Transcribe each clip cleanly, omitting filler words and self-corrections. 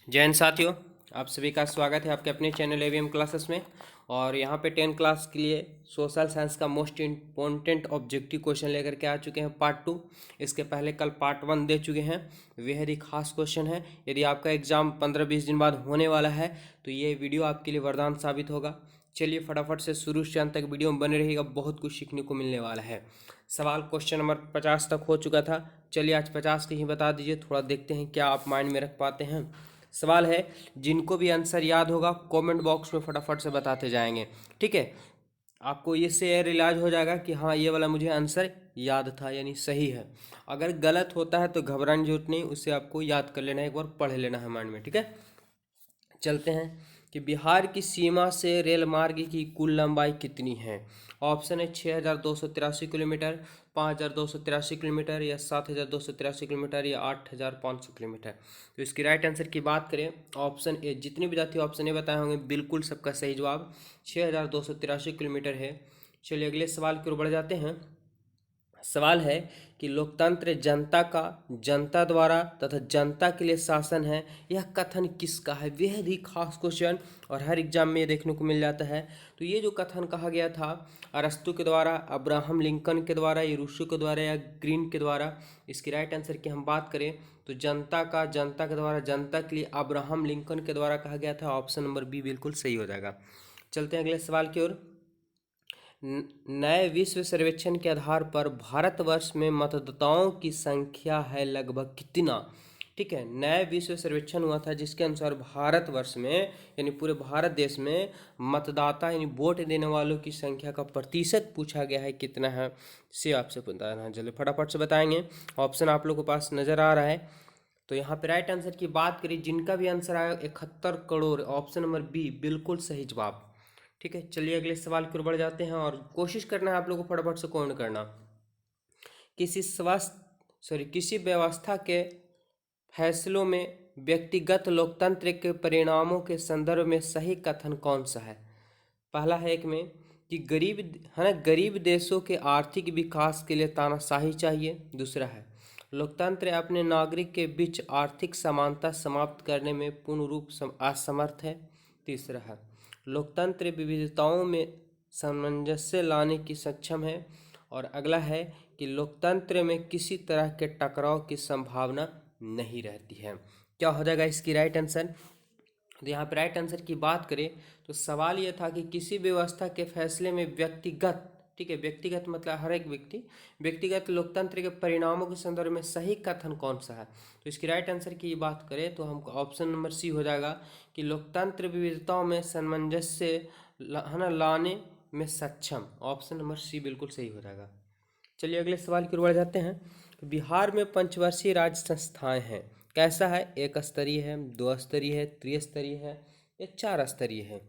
जय हिंद साथियों, आप सभी का स्वागत है आपके अपने चैनल एवीएम क्लासेस में। और यहाँ पे 10 क्लास के लिए सोशल साइंस का मोस्ट इम्पोर्टेंट ऑब्जेक्टिव क्वेश्चन लेकर के आ चुके हैं पार्ट 2। इसके पहले कल पार्ट 1 दे चुके हैं। बेहद ही खास क्वेश्चन है। यदि आपका एग्ज़ाम 15-20 दिन बाद होने वाला है तो ये वीडियो आपके लिए वरदान साबित होगा। चलिए फटाफट से शुरू से अंत तक वीडियो में बने रहिएगा, बहुत कुछ सीखने को मिलने वाला है। सवाल क्वेश्चन नंबर 50 तक हो चुका था। चलिए आज 50 के ही बता दीजिए, थोड़ा देखते हैं क्या आप माइंड में रख पाते हैं। सवाल है, जिनको भी आंसर याद होगा कमेंट बॉक्स में फटाफट से बताते जाएंगे। ठीक है, आपको इससे रियलाइज हो जाएगा कि हाँ ये वाला मुझे आंसर याद था, यानी सही है। अगर गलत होता है तो घबराने की जरूरत नहीं, उसे आपको याद कर लेना है, एक बार पढ़ लेना है माइंड में। ठीक है, चलते हैं कि बिहार की सीमा से रेल मार्ग की कुल लंबाई कितनी है। ऑप्शन है 6283 किलोमीटर, 5283 किलोमीटर, या 7283 किलोमीटर, या 8500 किलोमीटर। तो इसकी राइट आंसर की बात करें, ऑप्शन ए। जितने विद्यार्थी ऑप्शन ए बताए होंगे बिल्कुल सबका सही जवाब 6283 किलोमीटर है। चलिए अगले सवाल की ओर बढ़ जाते हैं। सवाल है कि लोकतंत्र जनता का, जनता द्वारा तथा जनता के लिए शासन है, यह कथन किसका है। बेहद ही खास क्वेश्चन और हर एग्जाम में ये देखने को मिल जाता है। तो ये जो कथन कहा गया था, अरस्तु के द्वारा, अब्राहम लिंकन के द्वारा, या रूसो के द्वारा, या ग्रीन के द्वारा। इसकी राइट आंसर की हम बात करें तो जनता का, जनता के द्वारा, जनता के लिए अब्राहम लिंकन के द्वारा कहा गया था। ऑप्शन नंबर बी बिल्कुल सही हो जाएगा। चलते हैं अगले सवाल की ओर। नए विश्व सर्वेक्षण के आधार पर भारतवर्ष में मतदाताओं की संख्या है लगभग कितना। ठीक है, नए विश्व सर्वेक्षण हुआ था जिसके अनुसार भारतवर्ष में यानी पूरे भारत देश में मतदाता यानी वोट देने वालों की संख्या का प्रतिशत पूछा गया है, कितना है से आपसे बताना है। चलिए फटाफट से बताएंगे। ऑप्शन आप लोगों के पास नज़र आ रहा है। तो यहाँ पे राइट आंसर की बात करें, जिनका भी आंसर आया 71 करोड़, ऑप्शन नंबर बी बिल्कुल सही जवाब। ठीक है, चलिए अगले सवाल की ओर बढ़ जाते हैं और कोशिश करना है आप लोगों को फटाफट से कमेंट करना। किसी व्यवस्था के फैसलों में व्यक्तिगत लोकतंत्र के परिणामों के संदर्भ में सही कथन कौन सा है। पहला है एक में कि गरीब है ना, गरीब देशों के आर्थिक विकास के लिए तानाशाही चाहिए। दूसरा है लोकतंत्र अपने नागरिक के बीच आर्थिक समानता समाप्त करने में पूर्ण रूप असमर्थ है। तीसरा है लोकतंत्र विविधताओं में सामंजस्य लाने की सक्षम है। और अगला है कि लोकतंत्र में किसी तरह के टकराव की संभावना नहीं रहती है। क्या हो जाएगा इसकी राइट आंसर। तो यहाँ पे राइट आंसर की बात करें तो सवाल यह था कि किसी व्यवस्था के फैसले में व्यक्तिगत, ठीक है, व्यक्तिगत मतलब हर एक व्यक्ति, व्यक्तिगत लोकतंत्र के परिणामों के संदर्भ में सही कथन कौन सा है। तो इसकी राइट आंसर की बात करें तो हमको ऑप्शन नंबर सी हो जाएगा कि लोकतंत्र विविधताओं में सामंजस्य है ना लाने में सक्षम। ऑप्शन नंबर सी बिल्कुल सही हो जाएगा। चलिए अगले सवाल की ओर बढ़ जाते हैं। बिहार में पंचवर्षीय राज्य संस्थाएं हैं, कैसा है। एक स्तरीय है, दो स्तरीय है, त्रिस्तरीय है, या चार स्तरीय है।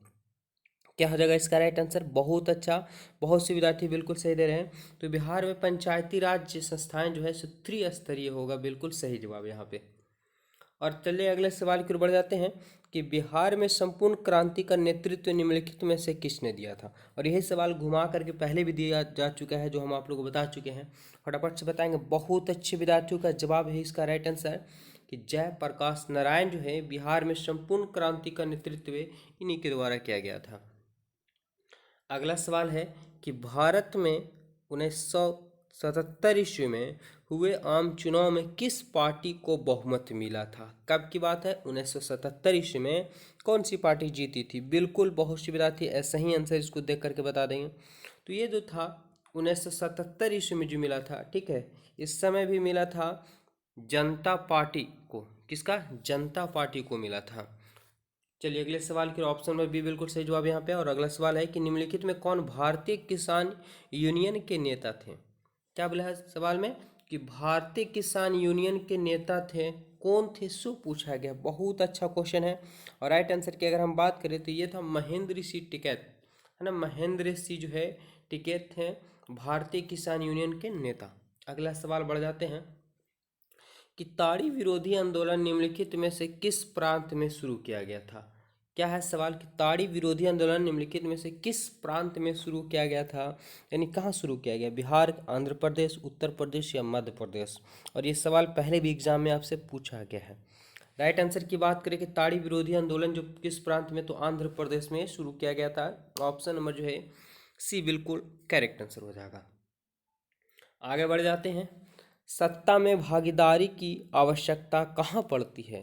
क्या हो जाएगा इसका राइट आंसर। बहुत अच्छा, बहुत से विद्यार्थी बिल्कुल सही दे रहे हैं। तो बिहार में पंचायती राज संस्थाएं जो है सो त्रिस्तरीय होगा, बिल्कुल सही जवाब यहाँ पे। और चलिए अगले सवाल की ओर बढ़ जाते हैं कि बिहार में संपूर्ण क्रांति का नेतृत्व निम्नलिखित में से किसने दिया था। और यही सवाल घुमा करके पहले भी दिया जा चुका है, जो हम आप लोगों को बता चुके हैं। फटाफट से बताएंगे। बहुत अच्छे विद्यार्थियों का जवाब है इसका राइट आंसर कि जयप्रकाश नारायण जो है बिहार में संपूर्ण क्रांति का नेतृत्व इन्हीं के द्वारा किया गया था। अगला सवाल है कि भारत में 1977 ईस्वी में हुए आम चुनाव में किस पार्टी को बहुमत मिला था। कब की बात है, 1977 ईस्वी में कौन सी पार्टी जीती थी। बिल्कुल बहुत सी विद्यार्थी ऐसा ही आंसर इसको देख करके बता देंगे। तो ये जो था 1977 ईस्वी में जो मिला था, ठीक है, इस समय भी मिला था जनता पार्टी को। किसका, जनता पार्टी को मिला था। चलिए अगले सवाल के ऑप्शन में बी बिल्कुल सही जवाब यहाँ पे। और अगला सवाल है कि निम्नलिखित में कौन भारतीय किसान यूनियन के नेता थे। क्या बोला है सवाल में कि भारतीय किसान यूनियन के नेता थे, कौन थे, सो पूछा गया। बहुत अच्छा क्वेश्चन है। और राइट आंसर की अगर हम बात करें तो ये था महेंद्र सिंह टिकैत, है ना। महेंद्र सिंह जो है टिकैत थे भारतीय किसान यूनियन के नेता। अगला सवाल बढ़ जाते हैं कि ताड़ी विरोधी आंदोलन निम्नलिखित में से किस प्रांत में शुरू किया गया था। क्या है सवाल कि ताड़ी विरोधी आंदोलन निम्नलिखित में से किस प्रांत में शुरू किया गया था, यानी कहाँ शुरू किया गया। बिहार, आंध्र प्रदेश, उत्तर प्रदेश, या मध्य प्रदेश। और ये सवाल पहले भी एग्जाम में आपसे पूछा गया है। राइट आंसर की बात करें कि ताड़ी विरोधी आंदोलन जो किस प्रांत में, तो आंध्र प्रदेश में शुरू किया गया था। ऑप्शन नंबर जो है सी बिल्कुल करेक्ट आंसर हो जाएगा। आगे बढ़ जाते हैं। सत्ता में भागीदारी की आवश्यकता कहाँ पड़ती है?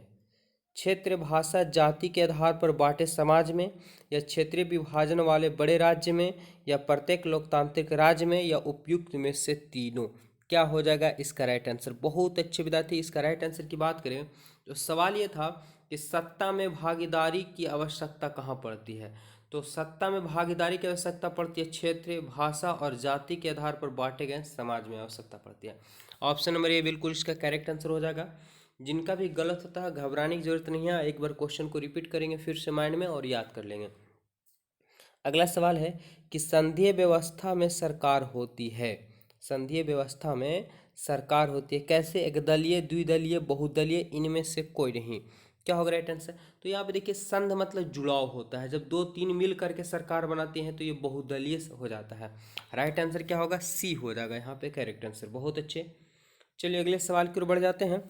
क्षेत्र, भाषा, जाति के आधार पर बांटे समाज में, या क्षेत्रीय विभाजन वाले बड़े राज्य में, या प्रत्येक लोकतांत्रिक राज्य में, या उपयुक्त में से तीनों। क्या हो जाएगा इसका राइट आंसर? बहुत अच्छे विद्यार्थी, इसका राइट आंसर की बात करें तो सवाल ये था कि सत्ता में भागीदारी की आवश्यकता कहाँ पड़ती है। तो सत्ता में भागीदारी की आवश्यकता पड़ती है क्षेत्र, भाषा और जाति के आधार पर बांटे गए समाज में आवश्यकता पड़ती है। ऑप्शन नंबर ए बिल्कुल इसका करेक्ट आंसर हो जाएगा। जिनका भी गलत होता है घबराने की जरूरत नहीं है, एक बार क्वेश्चन को रिपीट करेंगे फिर से माइंड में और याद कर लेंगे। अगला सवाल है कि संघीय व्यवस्था में सरकार होती है। संघीय व्यवस्था में सरकार होती है कैसे? एकदलीय, द्विदलीय, बहुदलीय, इनमें से कोई नहीं। क्या होगा राइट आंसर? तो यहाँ पे देखिए संघ मतलब जुड़ाव होता है, जब दो तीन मिल करके सरकार बनाती हैं तो ये बहुदलीय हो जाता है। राइट आंसर क्या होगा? सी हो जाएगा यहाँ पे करेक्ट आंसर। बहुत अच्छे। चलिए अगले सवाल की ओर बढ़ जाते हैं।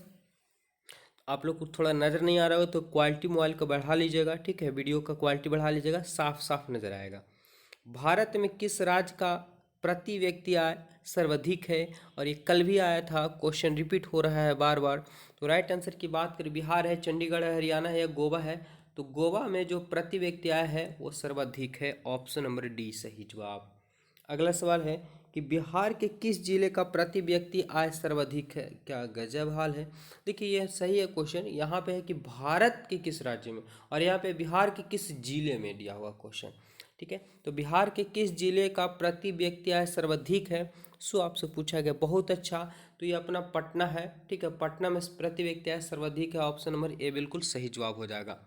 आप लोग को थोड़ा नज़र नहीं आ रहा हो तो क्वालिटी मोबाइल का बढ़ा लीजिएगा, ठीक है, वीडियो का क्वालिटी बढ़ा लीजिएगा, साफ साफ नज़र आएगा। भारत में किस राज्य का प्रति व्यक्ति आय सर्वाधिक है? और ये कल भी आया था, क्वेश्चन रिपीट हो रहा है बार बार। तो राइट आंसर की बात करें, बिहार है, चंडीगढ़ है, हरियाणा है या गोवा है। तो गोवा में जो प्रति व्यक्ति आय है वो सर्वाधिक है। ऑप्शन नंबर डी सही जवाब। अगला सवाल है कि बिहार के किस जिले का प्रति व्यक्ति आय सर्वाधिक है? क्या गजब हाल है। देखिए यह सही है क्वेश्चन, यहाँ पे है कि भारत के किस राज्य में, और यहाँ पे बिहार के किस जिले में दिया हुआ क्वेश्चन, ठीक है। तो बिहार के किस जिले का प्रति व्यक्ति आय सर्वाधिक है, सो आपसे पूछा गया। बहुत अच्छा, तो ये अपना पटना है, ठीक है, पटना में प्रति व्यक्ति आय सर्वाधिक है। ऑप्शन नंबर ए बिल्कुल सही जवाब हो जाएगा।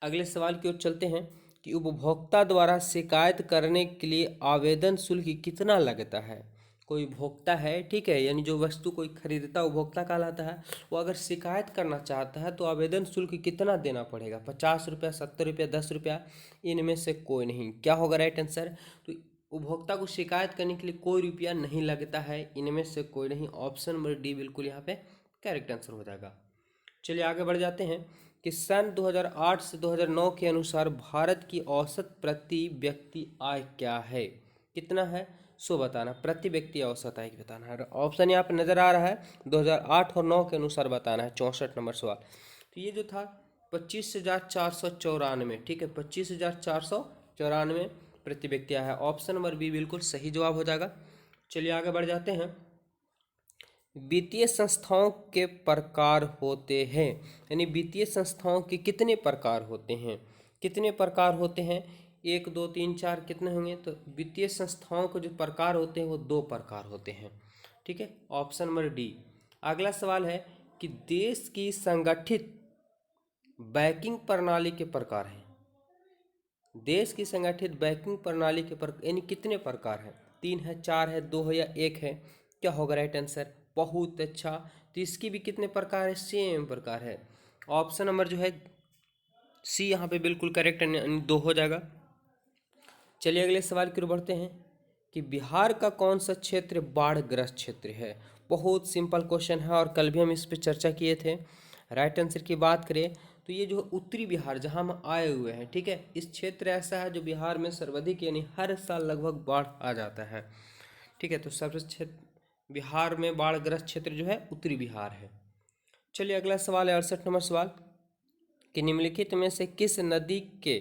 अगले सवाल की ओर चलते हैं कि उपभोक्ता द्वारा शिकायत करने के लिए आवेदन शुल्क कितना लगता है। कोई उपभोक्ता है, ठीक है, यानी जो वस्तु कोई खरीदता उपभोक्ता कहलाता है, वो अगर शिकायत करना चाहता है तो आवेदन शुल्क कितना देना पड़ेगा? 50 रुपया, 70 रुपया, 10 रुपया, इनमें से कोई नहीं। क्या होगा राइट आंसर? तो उपभोक्ता को शिकायत करने के लिए कोई रुपया नहीं लगता है, इनमें से कोई नहीं। ऑप्शन नंबर डी बिल्कुल यहाँ पे करेक्ट आंसर हो जाएगा। चलिए आगे बढ़ जाते हैं कि सन 2008 से 2009 के अनुसार भारत की औसत प्रति व्यक्ति आय क्या है? कितना है सो बताना, प्रति व्यक्ति औसत आय बताना है। ऑप्शन यहाँ पे नज़र आ रहा है, 2008 और 9 के अनुसार बताना है। 64 नंबर सवाल। तो ये जो था 25,494, ठीक है, 25,494 प्रति व्यक्ति आय है। ऑप्शन नंबर बी बिल्कुल सही जवाब हो जाएगा। चलिए आगे बढ़ जाते हैं। वित्तीय संस्थाओं के प्रकार होते हैं, यानी वित्तीय संस्थाओं के कितने प्रकार होते हैं? कितने प्रकार होते हैं? 1 2 3 4 कितने होंगे? तो वित्तीय संस्थाओं के जो प्रकार होते हैं वो 2 प्रकार होते हैं, ठीक है, ऑप्शन नंबर डी। अगला सवाल है कि देश की संगठित बैंकिंग प्रणाली के प्रकार हैं। देश की संगठित बैंकिंग प्रणाली के प्रकार यानी कितने प्रकार हैं? 3 है, 4 है, 2 है या 1 है? क्या होगा राइट आंसर? बहुत अच्छा, तो इसकी भी कितने प्रकार है? सेम प्रकार है। ऑप्शन नंबर जो है सी यहाँ पे बिल्कुल करेक्ट, 2 हो जाएगा। चलिए अगले सवाल की ओर बढ़ते हैं कि बिहार का कौन सा क्षेत्र बाढ़ग्रस्त क्षेत्र है? बहुत सिंपल क्वेश्चन है और कल भी हम इस पर चर्चा किए थे। राइट आंसर की बात करें तो ये जो उत्तरी बिहार जहाँ हम आए हुए हैं, ठीक है, इस क्षेत्र ऐसा है जो बिहार में सर्वाधिक यानी हर साल लगभग बाढ़ आ जाता है, ठीक है। तो सबसे क्षेत्र बिहार में बाढ़ग्रस्त क्षेत्र जो है उत्तरी बिहार है। चलिए अगला सवाल है 68 नंबर सवाल कि निम्नलिखित में से किस नदी के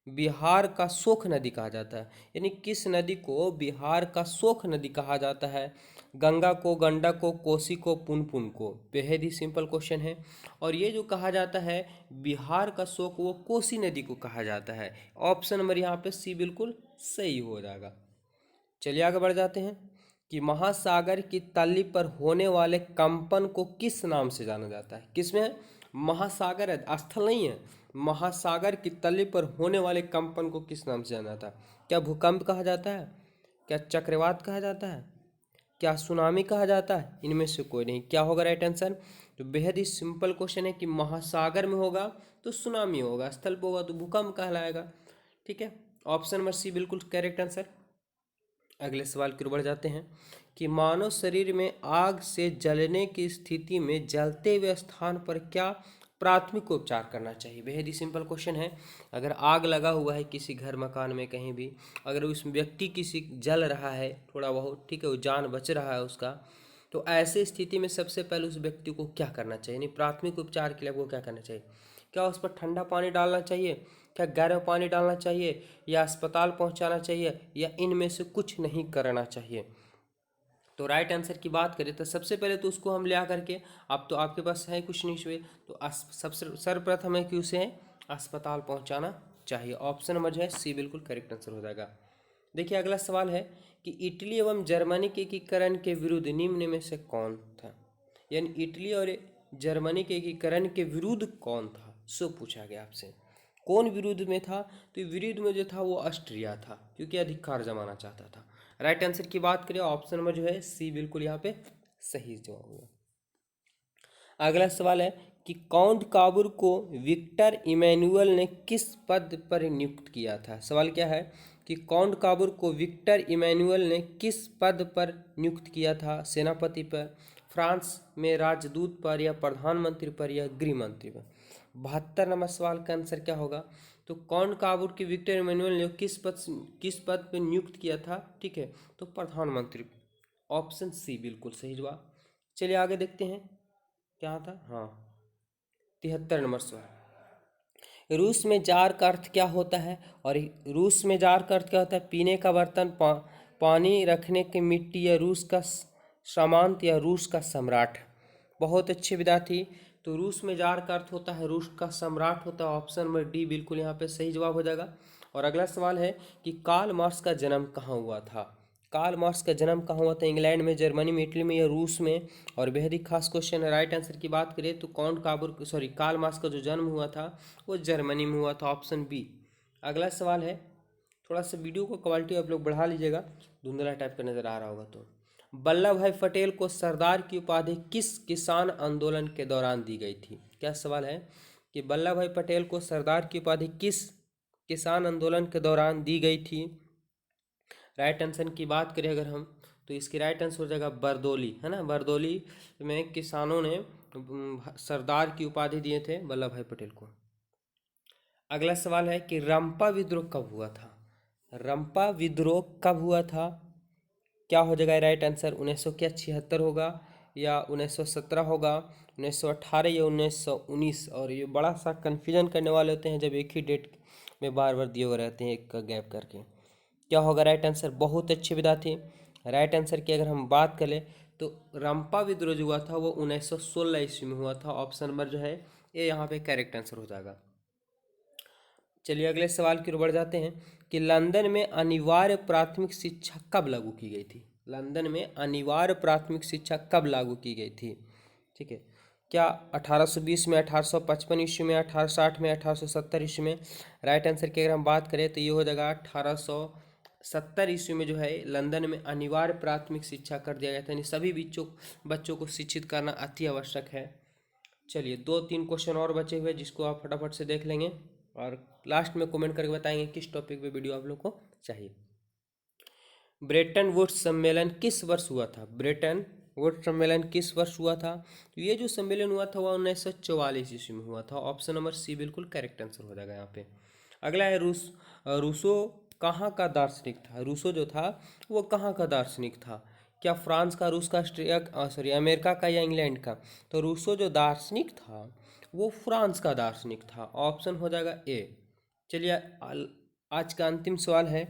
बिहार का शोक नदी कहा जाता है? यानी किस नदी को बिहार का शोक नदी कहा जाता है? गंगा को, गंडक को, कोसी को, पुनपुन को? बेहद ही सिंपल क्वेश्चन है। और ये जो कहा जाता है बिहार का शोक, वो कोसी नदी को कहा जाता है। ऑप्शन नंबर यहाँ पे सी बिल्कुल सही हो जाएगा। चलिए आगे बढ़ जाते हैं कि महासागर की तली पर होने वाले कंपन को किस नाम से जाना जाता है? किसमें है? महासागर है, स्थल नहीं है। महासागर की तली पर होने वाले कंपन को किस नाम से जाना जाता है? क्या भूकंप कहा जाता है? क्या चक्रवात कहा जाता है? क्या सुनामी कहा जाता है? इनमें से कोई नहीं। क्या होगा राइट आंसर? तो बेहद ही सिंपल क्वेश्चन है कि महासागर में होगा तो सुनामी होगा, स्थल पर होगा तो भूकंप कहलाएगा, ठीक है। ऑप्शन नंबर सी बिल्कुल करेक्ट आंसर। अगले सवाल की ओर बढ़ जाते हैं कि मानव शरीर में आग से जलने की स्थिति में जलते हुए स्थान पर क्या प्राथमिक उपचार करना चाहिए। बेहद ही सिंपल क्वेश्चन है। अगर आग लगा हुआ है किसी घर मकान में कहीं भी, अगर उस व्यक्ति किसी जल रहा है थोड़ा बहुत, ठीक है, वो जान बच रहा है उसका, तो ऐसे स्थिति में सबसे पहले उस व्यक्ति को क्या करना चाहिए, यानी प्राथमिक उपचार के लिए आपको क्या करना चाहिए। क्या उस पर ठंडा पानी डालना चाहिए, क्या गर्म पानी डालना चाहिए, या अस्पताल पहुंचाना चाहिए, या इनमें से कुछ नहीं करना चाहिए। तो राइट आंसर की बात करें तो सबसे पहले तो उसको हम ले आकर के, अब तो आपके पास है कुछ नहीं हुए, तो सबसे सर्वप्रथम है कि उसे अस्पताल पहुंचाना चाहिए। ऑप्शन नंबर जो है सी बिल्कुल करेक्ट आंसर हो जाएगा। देखिए अगला सवाल है कि इटली एवं जर्मनी के एकीकरण के विरुद्ध निम्न में से कौन था, यानी इटली और जर्मनी के एकीकरण के विरुद्ध कौन था, सो पूछा गया आपसे। कौन विरुद्ध में था, तो विरुद्ध में जो था वो ऑस्ट्रिया था, क्योंकि अधिकार जमाना चाहता था। राइट आंसर की बात करें ऑप्शन नंबर जो है सी बिल्कुल यहाँ पे सही जवाब होगा। अगला सवाल है कि काउंट काबूर को विक्टर इमैनुअल ने किस पद पर नियुक्त किया था। सवाल क्या है कि काउंट काबूर को विक्टर इमैनुअल ने किस पद पर नियुक्त किया था, सेनापति पर, फ्रांस में राजदूत पर, या प्रधानमंत्री पर, या गृह मंत्री पर। 72 नंबर सवाल का आंसर क्या होगा, तो काउंट काबूर के विक्टर इमैनुअल ने किस पद पर नियुक्त किया था, ठीक है, तो प्रधानमंत्री। ऑप्शन सी बिल्कुल सही जवाब। चलिए आगे देखते हैं क्या था। हाँ, 73 नंबर सवाल, रूस में जार का अर्थ क्या होता है, और रूस में जार का अर्थ क्या होता है, पीने का बर्तन, पानी रखने की मिट्टी, या रूस का सामंत, या रूस का सम्राट। बहुत अच्छे विद्यार्थी, तो रूस में जार का अर्थ होता है रूस का सम्राट होता है। ऑप्शन नंबर डी बिल्कुल यहाँ पे सही जवाब हो जाएगा। और अगला सवाल है कि कार्ल मार्क्स का जन्म कहाँ हुआ था। कार्ल मार्क्स का जन्म कहाँ हुआ था, इंग्लैंड में, जर्मनी में, इटली में, या रूस में। और बेहद ही खास क्वेश्चन है। राइट आंसर की बात करें तो कार्ल मार्क्स का जो जन्म हुआ था वो जर्मनी में हुआ था। Option B. अगला सवाल है, थोड़ा सा वीडियो को क्वालिटी आप लोग बढ़ा लीजिएगा, धुंधला टाइप का नजर आ रहा होगा। तो वल्लभ भाई पटेल को सरदार की उपाधि किस किसान आंदोलन के दौरान दी गई थी। क्या सवाल है कि वल्लभ भाई पटेल को सरदार की उपाधि किस किसान आंदोलन के दौरान दी गई थी। राइट आंसर की बात करें अगर हम, तो इसकी राइट आंसर हो जाएगा बरदौली, है ना। बरदौली में किसानों ने सरदार की उपाधि दिए थे वल्लभ भाई पटेल को। अगला सवाल है कि रंपा विद्रोह कब हुआ था। रंपा विद्रोह कब हुआ था, क्या हो जाएगा राइट आंसर, 1976 होगा, या 1917 होगा, 1918 या 1919। और ये बड़ा सा कन्फ्यूजन करने वाले होते हैं जब एक ही डेट में बार बार दिए हुए रहते हैं एक का गैप करके। क्या होगा राइट आंसर, बहुत अच्छे विद्यार्थी। राइट आंसर की अगर हम बात करें तो रंपा विद्रोह जो हुआ था वो 1916 ईस्वी में हुआ था। ऑप्शन नंबर जो है ये यहाँ पे करेक्ट आंसर हो जाएगा। चलिए अगले सवाल की ओर बढ़ जाते हैं कि लंदन में अनिवार्य प्राथमिक शिक्षा कब लागू की गई थी। लंदन में अनिवार्य प्राथमिक शिक्षा कब लागू की गई थी, ठीक है। क्या 1820 में, 1855 ईस्वी में, 1860 में, 1870 ईस्वी में। राइट आंसर की अगर हम बात करें तो ये हो जाएगा 1870 ईस्वी में जो है लंदन में अनिवार्य प्राथमिक शिक्षा कर दिया गया था, यानी सभी बच्चों को शिक्षित करना अति आवश्यक है। चलिए 2-3 क्वेश्चन और बचे हुए जिसको आप फटाफट से देख लेंगे और लास्ट में कमेंट करके बताएंगे किस टॉपिक पे वीडियो आप लोग को चाहिए। ब्रेटन वुड्स सम्मेलन किस वर्ष हुआ था। ब्रेटन वुड्स सम्मेलन किस वर्ष हुआ था, तो ये जो सम्मेलन हुआ था वह 1944 ईस्वी में हुआ था। ऑप्शन नंबर सी बिल्कुल करेक्ट आंसर हो जाएगा यहाँ पे। अगला है रूसो कहाँ का दार्शनिक था। रूसो जो था वो कहाँ का दार्शनिक था, क्या फ्रांस का, रूस का, अमेरिका का, या इंग्लैंड का। तो रूसो जो दार्शनिक था वो फ्रांस का दार्शनिक था। ऑप्शन हो जाएगा ए। चलिए आज का अंतिम सवाल है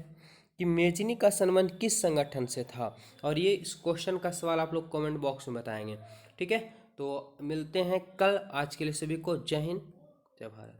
कि मेजनी का संबंध किस संगठन से था, और ये इस क्वेश्चन का सवाल आप लोग कमेंट बॉक्स में बताएंगे, ठीक है। तो मिलते हैं कल, आज के लिए सभी को जय हिंद जय भारत।